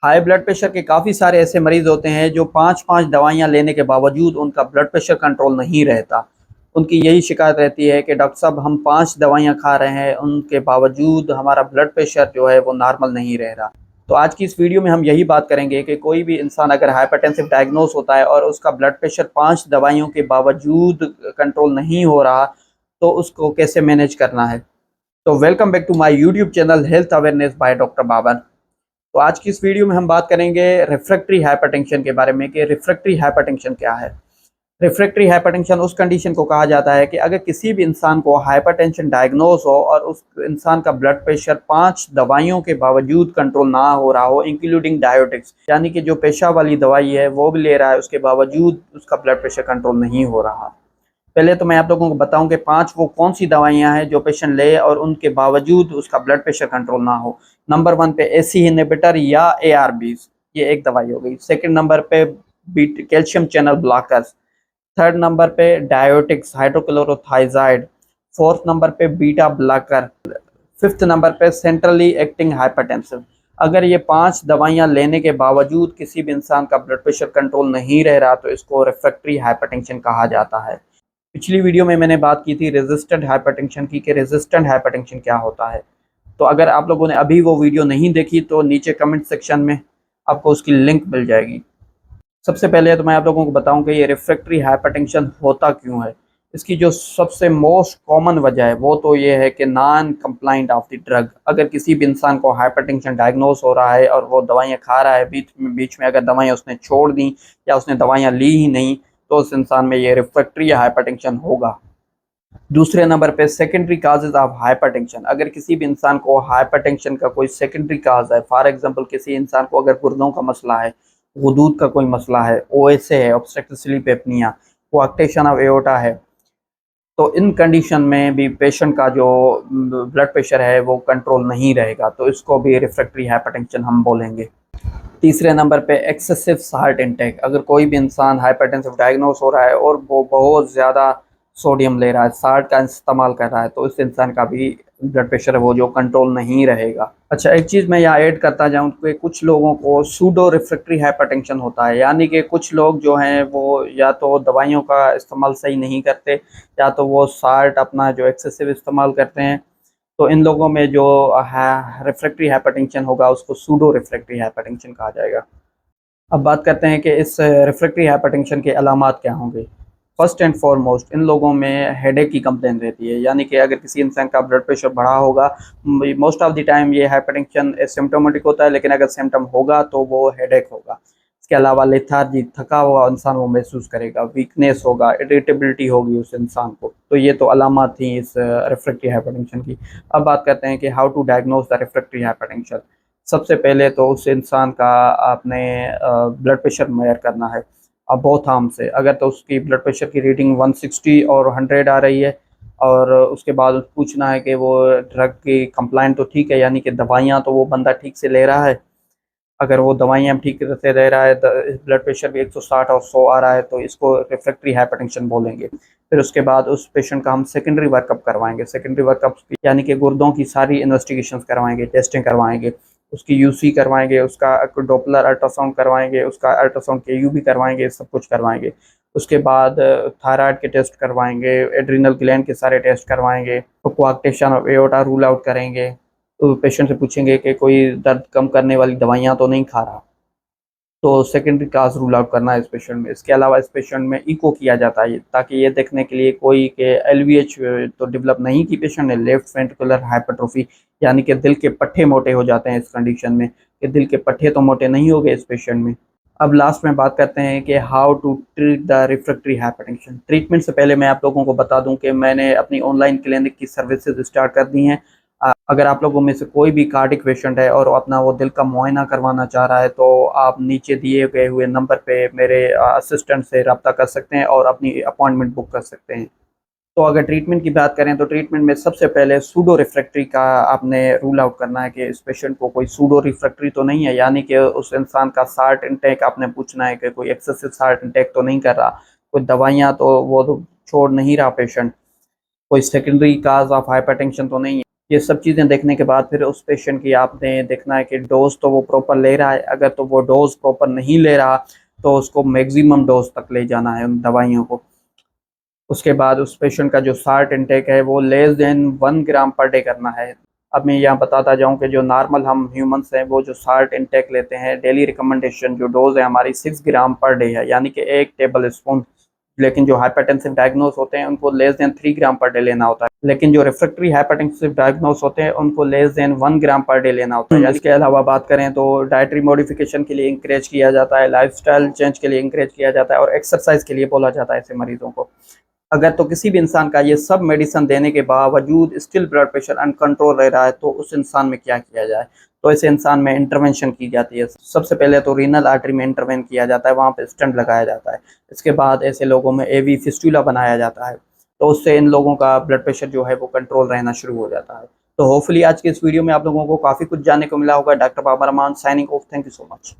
High blood pressure के काफ़ी सारे ऐसे मरीज़ होते हैं जो 5-5 दवाइयाँ लेने के बावजूद उनका ब्लड प्रेशर कंट्रोल नहीं रहता। उनकी यही शिकायत रहती है कि डॉक्टर साहब हम 5 दवाइयाँ खा रहे हैं, उनके बावजूद हमारा ब्लड प्रेशर जो है वो नॉर्मल नहीं रह रहा। तो आज की इस वीडियो में हम यही बात करेंगे कि कोई भी इंसान अगर हाइपरटेंसिव डायग्नोस होता है और उसका ब्लड प्रेशर 5 दवाइयों के बावजूद कंट्रोल नहीं हो रहा, तो उसको कैसे मैनेज करना है। तो welcome back to my YouTube channel health awareness by doctor Babar. तो आज की इस वीडियो में हम बात करेंगे रिफ्रैक्टरी हाइपरटेंशन के बारे में कि रिफ्रैक्टरी हाइपरटेंशन क्या है। रिफ्रैक्टरी हाइपरटेंशन उस कंडीशन को कहा जाता है कि अगर किसी भी इंसान को हाइपरटेंशन डायग्नोस हो और उस इंसान का ब्लड प्रेशर 5 दवाइयों के बावजूद कंट्रोल ना हो रहा हो, इंक्लूडिंग डायोटिक्स, यानी कि जो पेशाब वाली दवाई है वो भी ले रहा है, उसके बावजूद उसका ब्लड प्रेशर कंट्रोल नहीं हो रहा। पहले तो मैं आप लोगों को बताऊं कि 5 वो कौन सी दवाइयां हैं जो पेशेंट ले और उनके बावजूद उसका ब्लड प्रेशर कंट्रोल ना हो। नंबर 1 पे एसी इनहिबिटर या एआरबीज, ये एक दवाई हो गई। सेकंड नंबर पे calcium channel blockers. Third number पे डायोटिक्स, हाइड्रोक्लोरोथाइजाइड। फोर्थ नंबर पे बीटा ब्लॉकर। फिफ्थ नंबर पे सेंट्रली एक्टिंग हाइपरटेंसिव। अगर ये 5 दवाइयां लेने के बावजूद किसी भी इंसान का ब्लड प्रेशर कंट्रोल नहीं रह रहा तो इसको रिफ्रैक्टरी हाइपरटेंशन कहा जाता है। पिछली वीडियो में मैंने बात की थी रेजिस्टेंट हाइपरटेंशन की कि रेजिस्टेंट हाइपरटेंशन क्या होता है। तो अगर आप लोगों ने अभी वो वीडियो नहीं देखी तो नीचे कमेंट सेक्शन में आपको उसकी लिंक मिल जाएगी। सबसे पहले तो मैं आप लोगों को बताऊं कि ये रिफ्रैक्टरी हाइपरटेंशन होता क्यों है। इसकी जो सबसे मोस्ट कॉमन वजह है वो तो ये है कि non compliant of the drug. अगर किसी भी इंसान को हाइपरटेंशन डायग्नोस हो रहा है और वो दवाइयाँ खा रहा है, बीच में अगर दवाइयाँ उसने छोड़ दी या उसने दवाइयाँ ली ही नहीं, तो उस इंसान में ये रिफ्रैक्टरी हाइपरटेंशन होगा। दूसरे नंबर पे सेकेंडरी काजेज ऑफ हाइपरटेंशन। अगर किसी भी इंसान को हाइपरटेंशन का कोई सेकेंडरी काज है, फॉर एग्जांपल किसी इंसान को अगर गुर्दों का मसला है, गुदूद का कोई मसला है, ओएसए है, obstructive sleep apnoea, कोआक्टेशन of aorta है, तो इन कंडीशन में भी पेशेंट का जो ब्लड प्रेशर है वो कंट्रोल नहीं रहेगा, तो इसको भी रिफ्रैक्टरी हाइपरटेंशन हम बोलेंगे। तीसरे नंबर पे एक्सेसिव साल्ट इंटेक। अगर कोई भी इंसान हाइपरटेंसिव डायग्नोस हो रहा है और वो बहुत ज़्यादा सोडियम ले रहा है, साल्ट का इस्तेमाल कर रहा है, तो इस इंसान का भी ब्लड प्रेशर है वो जो कंट्रोल नहीं रहेगा। अच्छा, एक चीज़ मैं यहाँ ऐड करता जाऊँ कि कुछ लोगों को सूडो रिफ्रैक्टरी हाइपरटेंशन होता है, यानी कि कुछ लोग जो हैं वो या तो दवाइयों का इस्तेमाल सही नहीं करते या तो वो साल्ट अपना जो एक्सेसिव इस्तेमाल करते हैं। तो इन लोगों में जो रिफ्रैक्टरी हाइपरटेंशन होगा उसको सूडो रिफ्रैक्टरी हाइपरटेंशन कहा जाएगा। अब बात करते हैं कि इस रिफ्रैक्टरी हाइपरटेंशन के अलामात क्या होंगे। फर्स्ट एंड फॉरमोस्ट इन लोगों में हेडेक की कंप्लेन रहती है, यानी कि अगर किसी इंसान का ब्लड प्रेशर बढ़ा होगा, मोस्ट ऑफ द टाइम ये हाइपरटेंशन एसिम्प्टोमेटिक होता है, लेकिन अगर सिम्टम होगा तो वो हेडेक होगा। इसके अलावा लेथार्जी, थका हुआ इंसान वो महसूस करेगा, वीकनेस होगा, इरिटेबिलिटी होगी उस इंसान को। तो ये तो अलामत थी इस रिफ्रैक्टरी हाइपरटेंशन की। अब बात करते हैं कि how to diagnose the refractory hypertension. सबसे पहले तो उस इंसान का आपने ब्लड प्रेशर मेजर करना है। अब बहुत आम से अगर तो उसकी ब्लड प्रेशर की रीडिंग 160 और 100 आ रही है और उसके बाद पूछना है कि वो ड्रग की कंप्लाइंट तो ठीक है, यानी कि दवाइयाँ तो वो बंदा ठीक से ले रहा है। अगर वो दवाइयाँ ठीक से ले रहा है, ब्लड प्रेशर भी 160 और 100 आ रहा है, तो इसको रिफ्रैक्टरी हाइपरटेंशन बोलेंगे। फिर उसके बाद उस पेशेंट का हम सेकेंडरी वर्कअप करवाएंगे। सेकेंडरी वर्कअप यानी कि गुर्दों की सारी इन्वेस्टिगेशंस करवाएंगे, टेस्टिंग करवाएंगे, उसकी यूसी करवाएंगे, उसका डॉपलर अल्ट्रासाउंड करवाएंगे, उसका अल्ट्रासाउंड केयू भी करवाएंगे, सब कुछ करवाएंगे। उसके बाद थायराइड के टेस्ट करवाएंगे, एड्रिनल ग्लैंड के सारे टेस्ट करवाएंगे, तो कोआक्टेशन ऑफ एओर्टा रूल आउट करेंगे। तो पेशेंट से पूछेंगे कि कोई दर्द कम करने वाली दवाइयाँ तो नहीं खा रहा, तो सेकेंडरी काज रूल आउट करना है इस पेशेंट में। इसके अलावा इस पेशेंट में इको किया जाता है ताकि ये देखने के लिए कोई के एलवीएच तो डेवलप नहीं की पेशेंट ने, लेफ्ट वेंट्रिकुलर हाइपरट्रोफी, यानी कि दिल के पट्टे मोटे हो जाते हैं इस कंडीशन में, कि दिल के पट्टे तो मोटे नहीं हो गए इस पेशेंट में। अब लास्ट में बात करते हैं कि how to treat the refractory hypertension. Treatment से पहले मैं आप लोगों को बता दूं कि मैंने अपनी ऑनलाइन क्लिनिक की सर्विसेज स्टार्ट कर दी हैं। अगर आप लोगों में से कोई भी कार्डिक पेशेंट है और अपना वो दिल का मुआयना करवाना चाह रहा है, तो आप नीचे दिए गए हुए नंबर पे मेरे असिस्टेंट से रब्ता कर सकते हैं और अपनी अपॉइंटमेंट बुक कर सकते हैं। तो अगर ट्रीटमेंट की बात करें तो ट्रीटमेंट में सबसे पहले सूडो रिफ्रैक्टरी का आपने रूल आउट करना है कि इस पेशेंट को कोई सूडो रिफ्रैक्टरी तो नहीं है, यानी कि उस इंसान का साल्ट इंटेक आपने पूछना है कि कोई एक्सेसिव साल्ट इंटेक तो नहीं कर रहा, कोई दवाइयाँ तो वो तो छोड़ नहीं रहा पेशेंट, कोई सेकेंडरी काज ऑफ हाइपरटेंशन तो नहीं है। ये सब चीज़ें देखने के बाद फिर उस पेशेंट की आपने देखना है कि डोज तो वो प्रॉपर ले रहा है। अगर तो वो डोज प्रॉपर नहीं ले रहा तो उसको मैक्सिमम डोज तक ले जाना है उन दवाइयों को। उसके बाद उस पेशेंट का जो साल्ट इंटेक है वो लेस देन 1 ग्राम पर डे करना है। अब मैं यहाँ बताता जाऊँ कि जो नॉर्मल हम ह्यूमंस हैं वो जो साल्ट इंटेक लेते हैं, डेली रिकमेंडेशन जो डोज है हमारी 6 ग्राम पर डे है, यानी कि 1 टेबल स्पून। लेकिन जो हाइपरटेंसिव डायग्नोस होते हैं उनको लेस देन 3 ग्राम पर डे लेना होता है। लेकिन जो रिफ्रैक्टरी हाइपरटेंसिव डायग्नोस होते हैं उनको लेस देन 1 ग्राम पर डे लेना होता है। इसके अलावा बात करें तो डाइटरी मॉडिफिकेशन के लिए इंकरेज किया जाता है, लाइफस्टाइल चेंज के लिए इंकरेज किया जाता है और एक्सरसाइज के लिए बोला जाता है ऐसे मरीजों को। अगर तो किसी भी इंसान का ये सब मेडिसिन देने के बावजूद स्टिल ब्लड प्रेशर अनकंट्रोल रह रहा है तो उस इंसान में क्या किया जाए? तो ऐसे इंसान में इंटरवेंशन की जाती है। सबसे पहले तो रीनल आर्टरी में इंटरवेन किया जाता है, वहाँ पे स्टेंट लगाया जाता है। इसके बाद ऐसे लोगों में एवी फिस्टुला बनाया जाता है, तो उससे इन लोगों का ब्लड प्रेशर जो है वो कंट्रोल रहना शुरू हो जाता है। तो होपफुली आज के इस वीडियो में आप लोगों को काफ़ी कुछ जानने को मिला होगा। Doctor Babar Rahman signing off. Thank you so much.